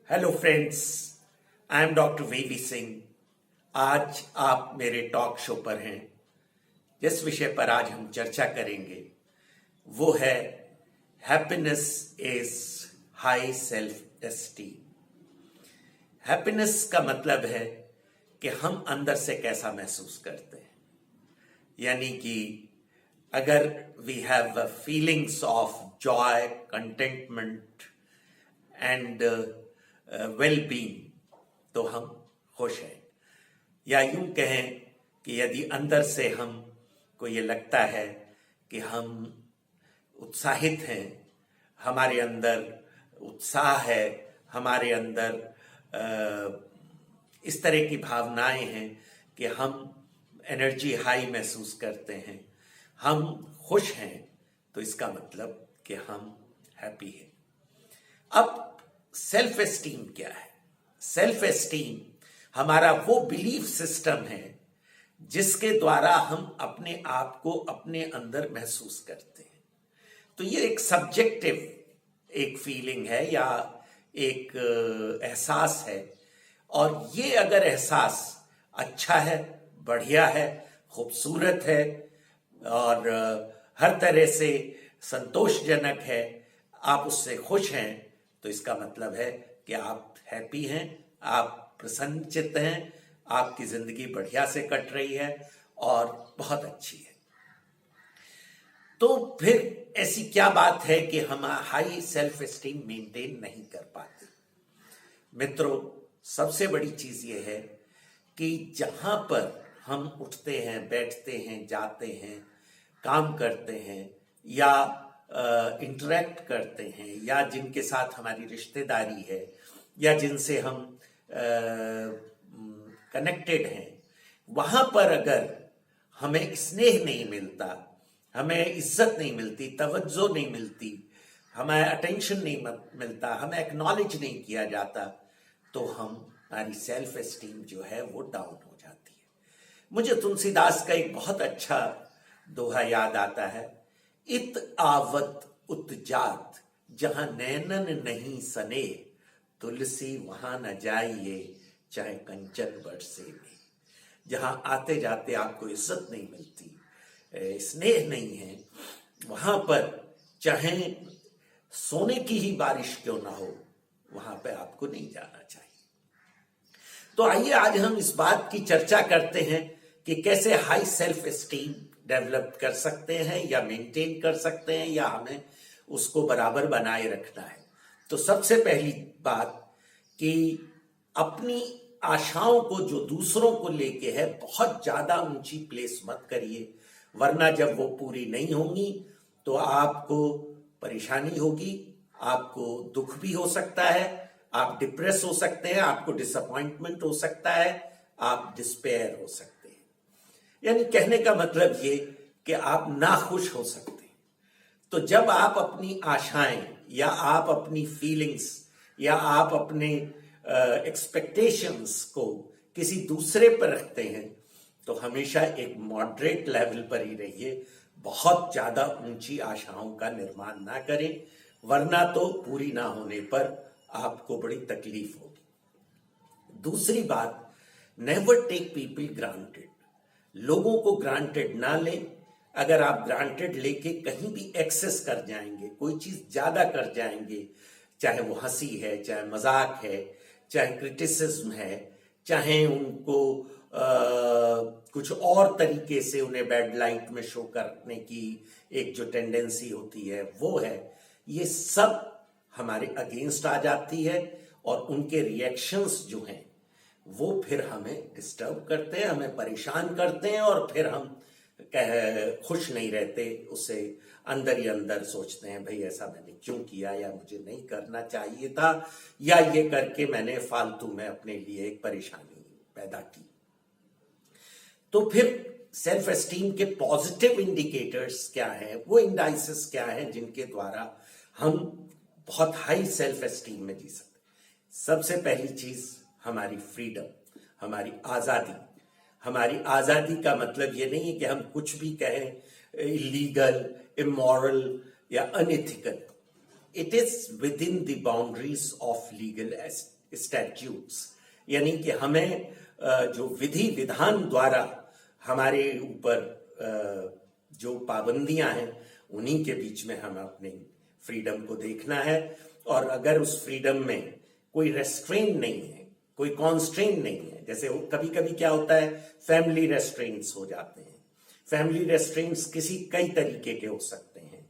Hello friends, I am doctor V V Singh. आज आप मेरे टॉक शो पर हैं। जिस विषय पर आज हम चर्चा करेंगे वो है happiness is high self esteem. Happiness का मतलब है कि हम अंदर से कैसा महसूस करते हैं, यानी कि अगर we have feelings of joy, contentment and well being तो हम खुश हैं। या यूं कहें कि यदि अंदर से हमको ये लगता है कि हम उत्साहित हैं, हमारे अंदर उत्साह है, हमारे अंदर इस तरह की भावनाएं हैं कि हम एनर्जी हाई महसूस करते हैं, हम खुश हैं, तो इसका मतलब कि हम हैप्पी हैं। अब सेल्फ एस्टीम क्या है? सेल्फ एस्टीम हमारा वो बिलीफ सिस्टम है जिसके द्वारा हम अपने आप को अपने अंदर महसूस करते हैं। तो ये एक सब्जेक्टिव एक फीलिंग है या एक एहसास है, और ये अगर एहसास अच्छा है, बढ़िया है, खूबसूरत है और हर तरह से संतोषजनक है, आप उससे खुश हैं, तो इसका मतलब है कि आप हैप्पी हैं, आप प्रसन्नचित्त हैं, आपकी जिंदगी बढ़िया से कट रही है और बहुत अच्छी है। तो फिर ऐसी क्या बात है कि हम हाई सेल्फ एस्टीम मेंटेन नहीं कर पाते? मित्रों, सबसे बड़ी चीज ये है कि जहां पर हम उठते हैं, बैठते हैं, जाते हैं, काम करते हैं या इंटरेक्ट करते हैं, या जिनके साथ हमारी रिश्तेदारी है या जिनसे हम कनेक्टेड हैं, वहां पर अगर हमें स्नेह नहीं मिलता, हमें इज्जत नहीं मिलती, तवज्जो नहीं मिलती, हमें अटेंशन नहीं मिलता, हमें एक्नॉलेज नहीं किया जाता, तो हमारी सेल्फ एस्टीम जो है वो डाउन हो जाती है। मुझे तुलसीदास का एक बहुत अच्छा दोहा याद आता है। इत आवत उत्जात जहां नैनन नहीं सने, तुलसी वहां न जाइए चाहे कंचन बरसे में। जहां आते जाते आपको इज्जत नहीं मिलती, स्नेह नहीं है, वहां पर चाहे सोने की ही बारिश क्यों ना हो, वहां पे आपको नहीं जाना चाहिए। तो आइए आज हम इस बात की चर्चा करते हैं कि कैसे हाई सेल्फ एस्टीम डेवलप कर सकते हैं या मेंटेन कर सकते हैं, या हमें उसको बराबर बनाए रखना है। तो सबसे पहली बात कि अपनी आशाओं को जो दूसरों को लेके है बहुत ज्यादा ऊंची प्लेस मत करिए, वरना जब वो पूरी नहीं होंगी तो आपको परेशानी होगी, आपको दुख भी हो सकता है, आप डिप्रेस हो सकते हैं, आपको डिसअपॉइंटमेंट हो सकता है, आप डिस्पेयर हो सकते हैं। यानी कहने का मतलब ये कि आप नाखुश हो सकते हैं। तो जब आप अपनी आशाएं या आप अपनी फीलिंग्स या आप अपने एक्सपेक्टेशंस को किसी दूसरे पर रखते हैं, तो हमेशा एक मॉडरेट लेवल पर ही रहिए। बहुत ज्यादा ऊंची आशाओं का निर्माण ना करें, वरना तो पूरी ना होने पर आपको बड़ी तकलीफ होगी। दूसरी बात, नेवर टेक पीपल ग्रांटेड। लोगों को ग्रांटेड ना लें। अगर आप ग्रांटेड लेके कहीं भी एक्सेस कर जाएंगे, कोई चीज ज्यादा कर जाएंगे, चाहे वो हंसी है, चाहे मजाक है, चाहे क्रिटिसिज्म है, चाहे उनको कुछ और तरीके से उन्हें बैड लाइट में शो करने की एक जो टेंडेंसी होती है वो है, ये सब हमारे अगेंस्ट आ जाती है और उनके रिएक्शंस जो हैं वो फिर हमें डिस्टर्ब करते हैं, हमें परेशान करते हैं, और फिर हम खुश नहीं रहते। उससे अंदर ही अंदर सोचते हैं भाई ऐसा मैंने क्यों किया, या मुझे नहीं करना चाहिए था, या ये करके मैंने फालतू में अपने लिए एक परेशानी पैदा की। तो फिर सेल्फ एस्टीम के पॉजिटिव इंडिकेटर्स क्या हैं, वो इंडाइसेस क्या हैं जिनके द्वारा हम बहुत हाई सेल्फ एस्टीम में जी सकते हैं? सबसे पहली चीज हमारी फ्रीडम, हमारी आजादी। हमारी आजादी का मतलब ये नहीं है कि हम कुछ भी कहें, इलीगल, इमोरल या unethical. It is with in the boundaries of legal statutes, यानी कि हमें जो विधि विधान द्वारा हमारे ऊपर जो पाबंदियां हैं उन्हीं के बीच में हमें अपनी फ्रीडम को देखना है। और अगर उस फ्रीडम में कोई रेस्ट्रेन नहीं है, कोई कॉन्स्ट्रेन नहीं है, जैसे कभी कभी क्या होता है फैमिली रेस्ट्रेंट्स हो जाते हैं। फैमिली रेस्ट्रेंट्स कई तरीके के हो सकते हैं।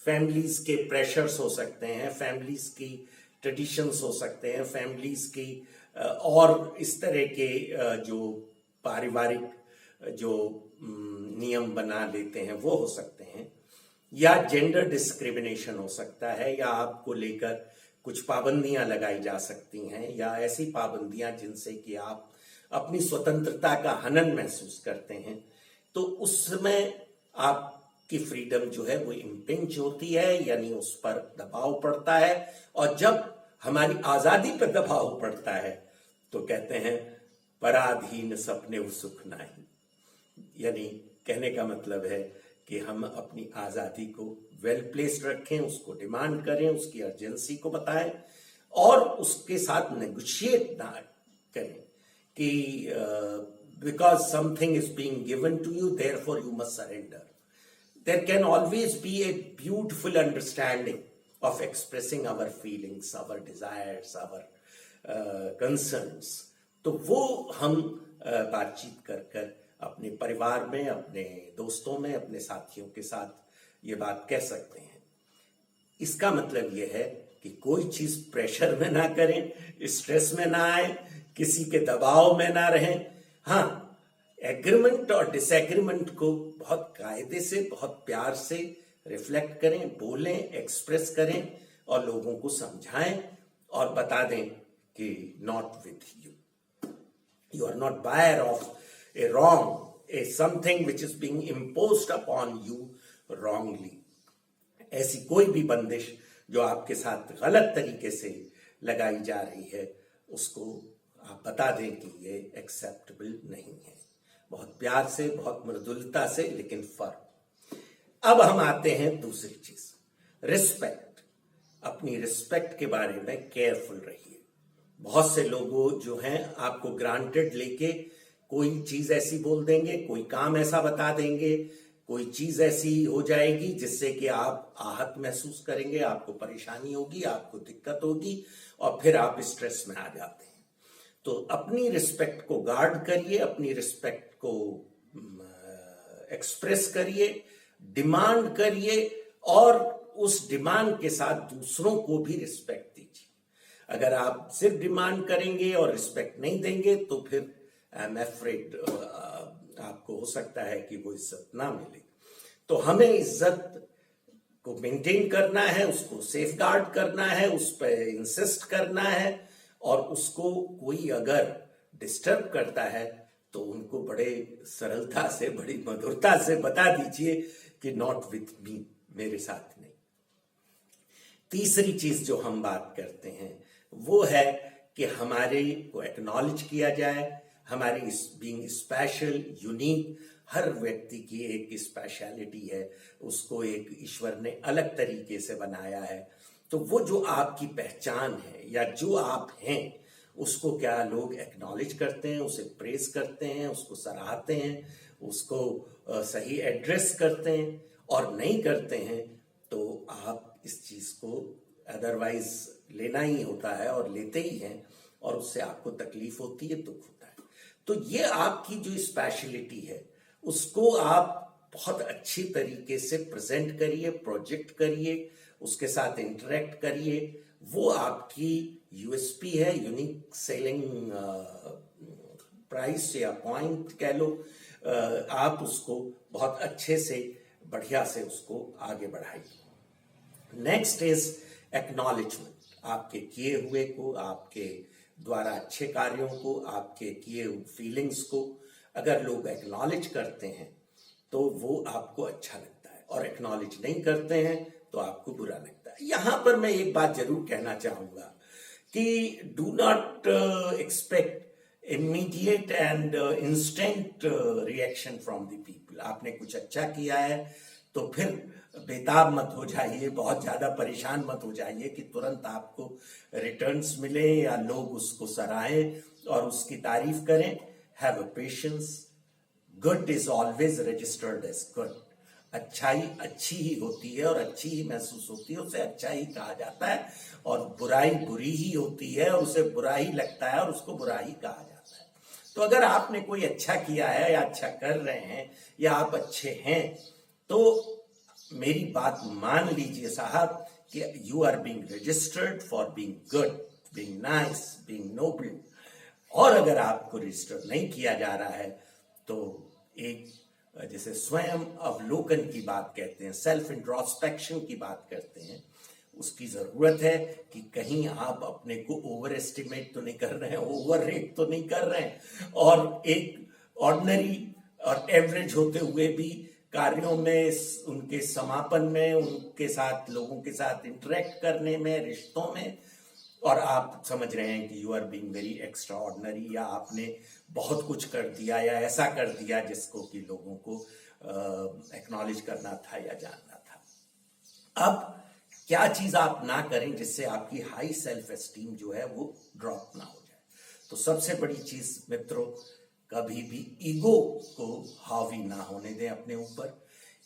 फैमिलीज के प्रेशर्स हो सकते हैं, फैमिलीज की ट्रेडिशंस हो सकते हैं, फैमिलीज की और इस तरह के जो पारिवारिक जो नियम बना लेते हैं वो हो सकते हैं, या जेंडर डिस्क्रिमिनेशन हो सकता है, या आपको लेकर कुछ पाबंदियां लगाई जा सकती हैं, या ऐसी पाबंदियां जिनसे कि आप अपनी स्वतंत्रता का हनन महसूस करते हैं। तो उसमें आपकी फ्रीडम जो है वो इम्पिंच होती है, यानी उस पर दबाव पड़ता है। और जब हमारी आजादी पर दबाव पड़ता है तो कहते हैं पराधीन सपने वो सुख नहीं, यानी कहने का मतलब है कि हम अपनी आजादी को वेल प्लेस्ड रखें, उसको डिमांड करें, उसकी अर्जेंसी को बताएं और उसके साथ नेगोशिएट ना करें कि because something is being given to you therefore you must surrender. There can always be a beautiful understanding of expressing our feelings, our desires, our concerns. तो वो हम बातचीत कर अपने परिवार में, अपने दोस्तों में, अपने साथियों के साथ ये बात कह सकते हैं। इसका मतलब ये है कि कोई चीज प्रेशर में ना करें, स्ट्रेस में ना आए, किसी के दबाव में ना रहें। हाँ, एग्रीमेंट और डिसएग्रीमेंट को बहुत कायदे से, बहुत प्यार से रिफ्लेक्ट करें, बोलें, एक्सप्रेस करें और लोगों को समझाएं और बता दें कि not with you, you are not buyer of a wrong, a something which is being imposed upon you wrongly। ऐसी कोई भी बंदिश जो आपके साथ गलत तरीके से लगाई जा रही है उसको आप बता दें कि ये एक्सेप्टेबल नहीं है, बहुत प्यार से, बहुत मृदुलता से, लेकिन फर्म। अब हम आते हैं दूसरी चीज, रिस्पेक्ट। अपनी रिस्पेक्ट के बारे में केयरफुल रहिए। बहुत से लोग जो हैं आपको ग्रांटेड लेके कोई चीज ऐसी बोल देंगे, कोई काम ऐसा बता देंगे, कोई चीज ऐसी हो जाएगी जिससे कि आप आहत महसूस करेंगे, आपको परेशानी होगी, आपको दिक्कत होगी और फिर आप स्ट्रेस में आ जाते हैं। तो अपनी रिस्पेक्ट को गार्ड करिए, अपनी रिस्पेक्ट को एक्सप्रेस करिए, डिमांड करिए और उस डिमांड के साथ दूसरों को भी रिस्पेक्ट दीजिए। अगर आप सिर्फ डिमांड करेंगे और रिस्पेक्ट नहीं देंगे तो फिर आई एम अफ्रेड आपको हो सकता है कि वो इज्जत ना मिले। तो हमें इज्जत को मेंटेन करना है, उसको सेफगार्ड करना है, उस पर इंसिस्ट करना है और उसको कोई अगर डिस्टर्ब करता है तो उनको बड़े सरलता से, बड़ी मधुरता से बता दीजिए कि नॉट विथ मी, मेरे साथ नहीं। तीसरी चीज जो हम बात करते हैं वो है कि हमारे को एक्नॉलेज किया जाए, हमारी बीइंग स्पेशल, यूनिक। हर व्यक्ति की एक स्पेशलिटी है, उसको एक ईश्वर ने अलग तरीके से बनाया है। तो वो जो आपकी पहचान है या जो आप हैं उसको क्या लोग एक्नॉलेज करते हैं, उसे प्रेज करते हैं, उसको सराहते हैं, उसको सही एड्रेस करते हैं और नहीं करते हैं तो आप इस चीज को अदरवाइज लेना ही होता है और लेते ही हैं और उससे आपको तकलीफ होती है, दुख होता है। तो ये आपकी जो स्पेशलिटी है उसको आप बहुत अच्छी तरीके से प्रेजेंट करिए, प्रोजेक्ट करिए, उसके साथ इंटरेक्ट करिए। वो आपकी यूएसपी है, यूनिक सेलिंग प्राइस या पॉइंट कह लो। आप उसको बहुत अच्छे से, बढ़िया से उसको आगे बढ़ाइए। Next is acknowledgement. आपके किए हुए को, आपके द्वारा अच्छे कार्यों को, आपके किए हुए फीलिंग्स को अगर लोग एक्नॉलेज करते हैं तो वो आपको अच्छा लगता है और एक्नॉलेज नहीं करते हैं तो आपको बुरा लगता है। यहां पर मैं एक बात जरूर कहना चाहूंगा कि do not expect immediate and instant reaction from the people. आपने कुछ अच्छा किया है तो फिर बेताब मत हो जाइए, बहुत ज्यादा परेशान मत हो जाइए कि तुरंत आपको रिटर्न्स मिले या लोग उसको सराहें और उसकी तारीफ करें। Have a patience. Good is always registered as good. अच्छाई अच्छी ही होती है और अच्छी ही महसूस होती है, उसे अच्छा ही कहा जाता है, और बुराई बुरी ही होती है और उसे बुरा ही लगता है और उसको बुरा ही कहा जाता है। तो अगर आपने कोई अच्छा किया है या अच्छा कर रहे हैं या आप अच्छे हैं, तो मेरी बात मान लीजिए साहब कि you are being registered for being good, being nice, being noble. और अगर आपको रजिस्टर नहीं किया जा रहा है तो एक जैसे स्वयं अवलोकन की बात कहते हैं, सेल्फ इंट्रोस्पेक्शन की बात करते हैं, उसकी जरूरत है कि कहीं आप अपने को ओवर एस्टिमेट तो नहीं कर रहे हैं, ओवर रेट तो नहीं कर रहे हैं, और एक ऑर्डिनरी और एवरेज होते हुए भी कार्यों में, उनके समापन में, उनके साथ, लोगों के साथ इंटरेक्ट करने में, रिश्तों में, और आप समझ रहे हैं कि you are being very extraordinary, या आपने बहुत कुछ कर दिया या ऐसा कर दिया जिसको कि लोगों को एक्नॉलेज करना था या जानना था। अब क्या चीज आप ना करें जिससे आपकी हाई सेल्फ एस्टीम जो है वो ड्रॉप ना हो जाए। तो सबसे बड़ी चीज मित्रों, कभी भी ईगो को हावी ना होने दें अपने ऊपर।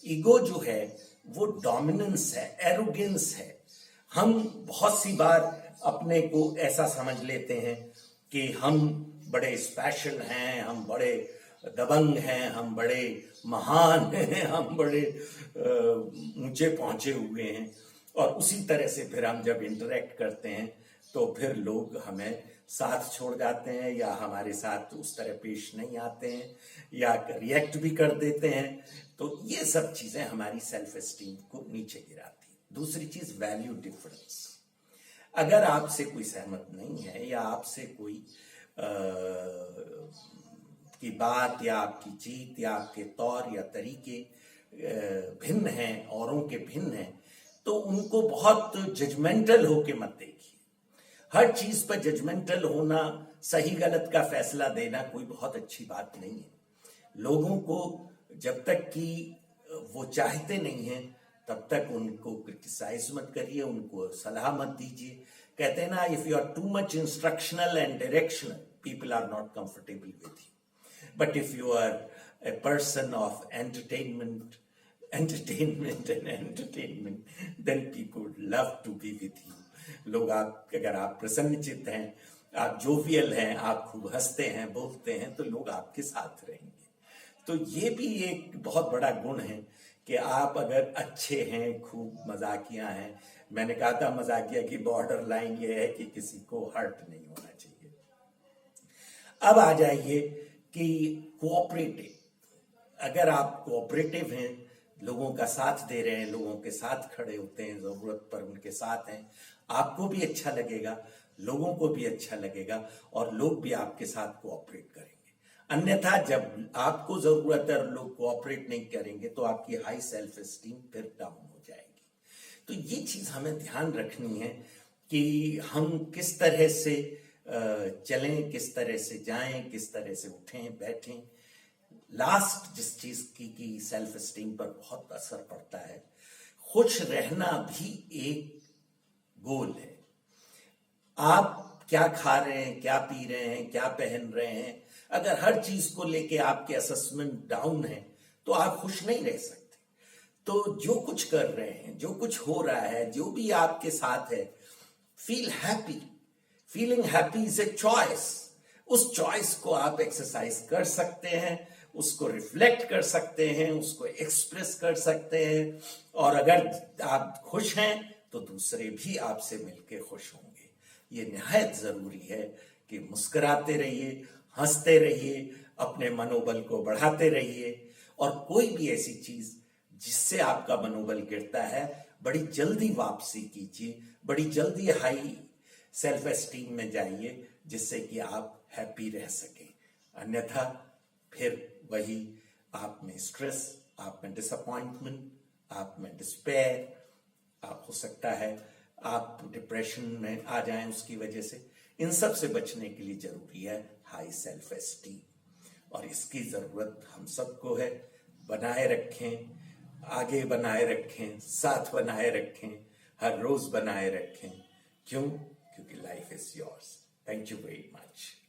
ईगो जो है वो डोमिनेंस है, एरोगेंस है। हम बहुत सी बार अपने को ऐसा समझ लेते हैं कि हम बड़े स्पेशल हैं, हम बड़े दबंग हैं, हम बड़े महान हैं, हम बड़े ऊंचे पहुंचे हुए हैं, और उसी तरह से फिर हम जब इंटरेक्ट करते हैं तो फिर लोग हमें साथ छोड़ जाते हैं या हमारे साथ उस तरह पेश नहीं आते हैं या रिएक्ट भी कर देते हैं। तो ये सब चीजें हमारी सेल्फ एस्टीम को नीचे गिराती हैं। दूसरी चीज, वैल्यू डिफरेंस। अगर आपसे कोई सहमत नहीं है या आपसे कोई की बात या आपकी जीत या आपके तौर या तरीके भिन्न हैं, औरों के भिन्न हैं, तो उनको बहुत जजमेंटल होके मत देखिए। हर चीज पर जजमेंटल होना, सही गलत का फैसला देना कोई बहुत अच्छी बात नहीं है। लोगों को जब तक कि वो चाहते नहीं हैं तब तक उनको क्रिटिसाइज मत करिए, उनको सलाह मत दीजिए। कहते हैं ना, if you are too much instructional and directional, people are not comfortable with you. But if you are a person of entertainment and entertainment, then people love to be with you. लोग अगर आप प्रसन्नचित्त हैं, आप jovial हैं, आप खूब हंसते हैं, बोलते हैं, तो लोग आपके साथ रहेंगे। तो ये भी एक बहुत बड़ा गुण है कि आप अगर अच्छे हैं, खूब मजाकिया हैं। मैंने कहा था मजाकिया की बॉर्डर लाइन ये है कि किसी को हर्ट नहीं होना चाहिए। अब आ जाइए कि कोऑपरेटिव। अगर आप कोऑपरेटिव हैं, लोगों का साथ दे रहे हैं, लोगों के साथ खड़े होते हैं, जरूरत पर उनके साथ हैं, आपको भी अच्छा लगेगा, लोगों को भी अच्छा लगेगा, और लोग भी आपके साथ कोऑपरेट करेंगे। अन्यथा जब आपको जरूरत है और लोग कोऑपरेट नहीं करेंगे तो आपकी हाई सेल्फ एस्टीम फिर डाउन हो जाएगी। तो ये चीज हमें ध्यान रखनी है कि हम किस तरह से चलें, किस तरह से जाएं, किस तरह से उठें बैठें। लास्ट जिस चीज की सेल्फ एस्टीम पर बहुत असर पड़ता है, खुश रहना भी एक गोल है। आप क्या खा रहे हैं, क्या पी रहे हैं, क्या पहन रहे हैं, अगर हर चीज को लेके आपके असेसमेंट डाउन है तो आप खुश नहीं रह सकते। तो जो कुछ कर रहे हैं, जो कुछ हो रहा है, जो भी आपके साथ है, feel happy. Feeling happy is a choice. उस चॉइस को आप एक्सरसाइज कर सकते हैं, उसको रिफ्लेक्ट कर सकते हैं, उसको एक्सप्रेस कर सकते हैं, और अगर आप खुश हैं तो दूसरे भी आपसे मिलकर खुश होंगे। ये निहायत जरूरी है कि मुस्कुराते रहिए, हंसते रहिए, अपने मनोबल को बढ़ाते रहिए, और कोई भी ऐसी चीज जिससे आपका मनोबल गिरता है, बड़ी जल्दी वापसी कीजिए, बड़ी जल्दी हाई सेल्फ एस्टीम में जाइए, जिससे कि आप हैप्पी रह सकें। अन्यथा फिर वही आप में स्ट्रेस, आप में डिसअपॉइंटमेंट, आप में डिस्पेयर, आप हो सकता है आप डिप्रेशन में आ जाएं उसकी वजह से। इन सब से बचने के लिए जरूरी है हाई सेल्फ एस्टीम, और इसकी जरूरत हम सबको है। बनाए रखें, आगे बनाए रखें, साथ बनाए रखें, हर रोज बनाए रखें। क्यों? क्योंकि life is yours. Thank you very much.